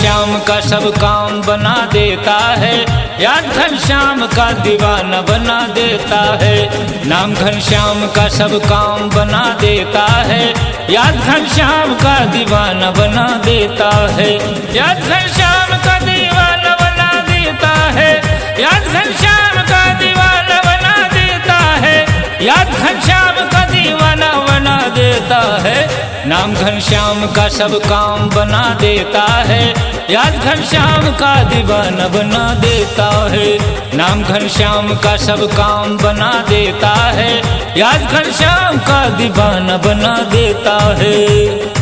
घनश्याम का सब काम बना देता है, याद घनश्याम का दीवाना बना देता है। नाम घनश्याम का सब काम बना देता है, याद घनश्याम का दीवाना बना देता है। याद घनश्याम का दीवाना बना देता है, याद घनश्याम का दीवाना बना देता है, याद घनश्याम का दीवाना बना देता है। नाम घनश्याम का सब काम बना देता है, याद घनश्याम का दीवाना बना देता है। नाम घनश्याम का सब काम बना देता है, याद घनश्याम का दीवाना बना देता है।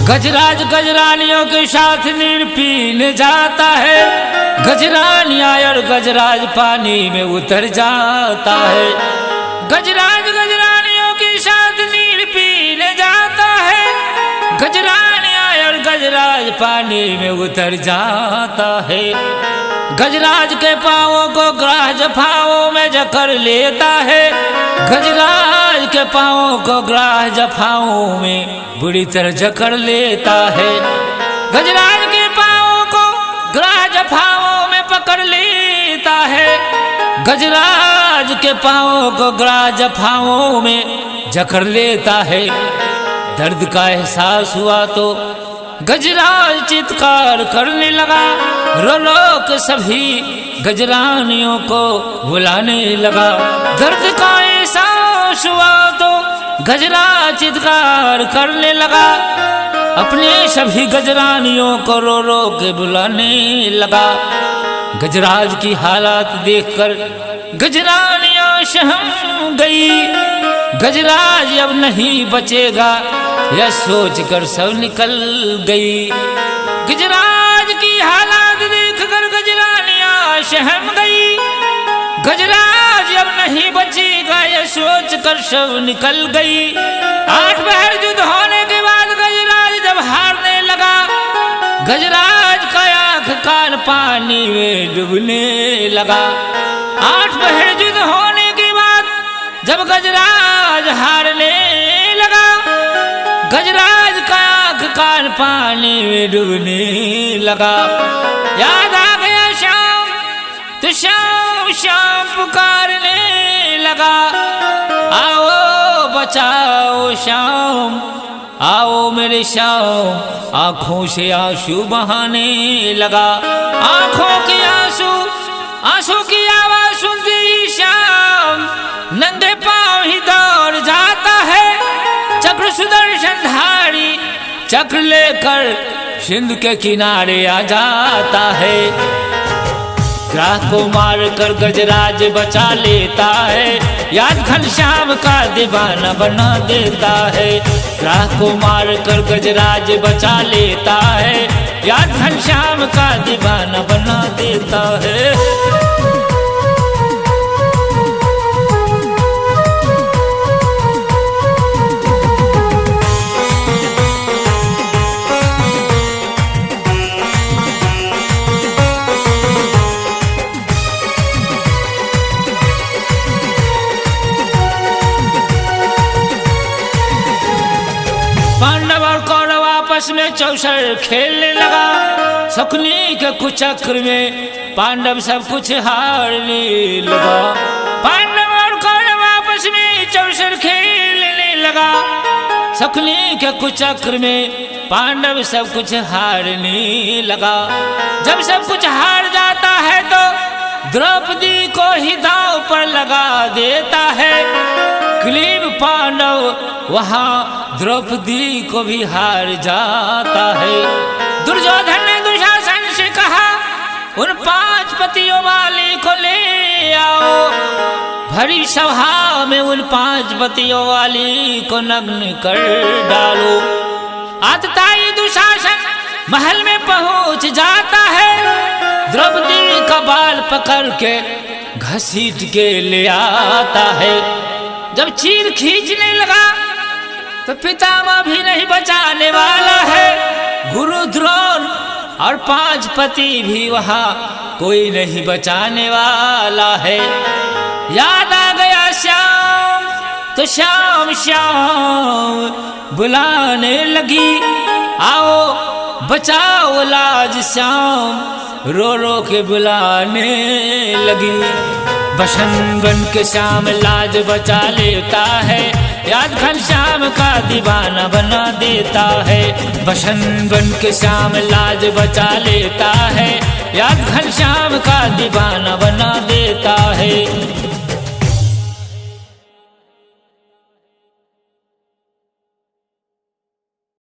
गजराज गजरानियों के साथ नीर पीने जाता है, गजरानियां और गजराज पानी में उतर जाता है। गजराज गजरानियों के साथ नीर पीने जाता है, गजरानियां और गजराज पानी में उतर जाता है। गजराज के पाँवों को ग्राह जफाओं में जकड़ लेता है, गजराज के पाँवों को ग्राह जफाओं में बुरी तरह जकड़ लेता है। गजराज के पाँवों को ग्राह जफाओं में पकड़ लेता है, गजराज के पाँवों को ग्राह जफाओं में जकड़ लेता है। दर्द का एहसास हुआ तो गजराज चित्कार करने लगा, रो रो के सभी गजरानियों को बुलाने लगा। दर्द का एहसास हुआ तो गजराज चित्कार करने लगा, अपने सभी गजरानियों को रो रो के बुलाने लगा। गजराज की हालात देखकर गजरानियां सहम गई, गजराज अब नहीं बचेगा यह सोचकर सब निकल गई। गजराज की हालात देखकर गजरानियां सहम गई, गजराज अब नहीं बचेगा यह सोचकर सब निकल गई। 8 पहर युद्ध होने के बाद गजराज जब हारने लगा, गजराज का आँख कान पानी में डूबने लगा। 8 पहर युद्ध होने के बाद जब गजराज हारने लगा, गजराज का आँख कान पानी में डूबने लगा। याद आ गया शाम तो शाम शाम पुकारने लगा, आओ बचाओ शाम, आओ मेरे शाम। आंखों से आंसू बहाने लगा, आंखों के आंसू आंसू की आवाज सुनते ही शाम नंगे पांव ही दौड़ जाता है। चक्र सुदर्शन धारी चक्र लेकर सिंध के किनारे आ जाता है। ग्राह को मार कर गजराज बचा लेता है, याद घनश्याम का दीवाना बना देता है। ग्राह को मार कर गजराज बचा लेता है, याद घनश्याम का दीवाना बना देता है। पांडव और कौरव आपस में चौसर खेलने लगा, शकुनी के कुचक्र में पांडव सब कुछ हारने लगा। पांडव और कौरव आपस में चौसर खेलने लगा, शकुनी के कुचक्र में पांडव सब कुछ हारने लगा। जब सब कुछ हार जाता है तो द्रौपदी को ही दांव पर लगा देता है। क्लीब पांडव वहां द्रौपदी को भी हार जाता है। दुर्योधन ने दुशासन से कहा, उन 5 पतियों वाली को ले आओ, भरी सभा में उन 5 पतियों वाली को नग्न कर डालो। आतताई दुशासन महल में पहुंच जाता है, द्रौपदी का बाल पकड़ के घसीट के ले आता है। जब चीर खींचने लगा तो पितामह भी नहीं बचाने वाला है। गुरु द्रोण और 5 पति भी वहाँ कोई नहीं बचाने वाला है। याद आ गया श्याम तो श्याम श्याम बुलाने लगी, आओ बचाओ लाज श्याम रो रो के बुलाने लगी। बसन बन के श्याम लाज बचा लेता है, याद घनश्याम का दीवाना बना देता है। बसन बन के श्याम लाज बचा लेता है, याद घनश्याम का दीवाना बना देता है।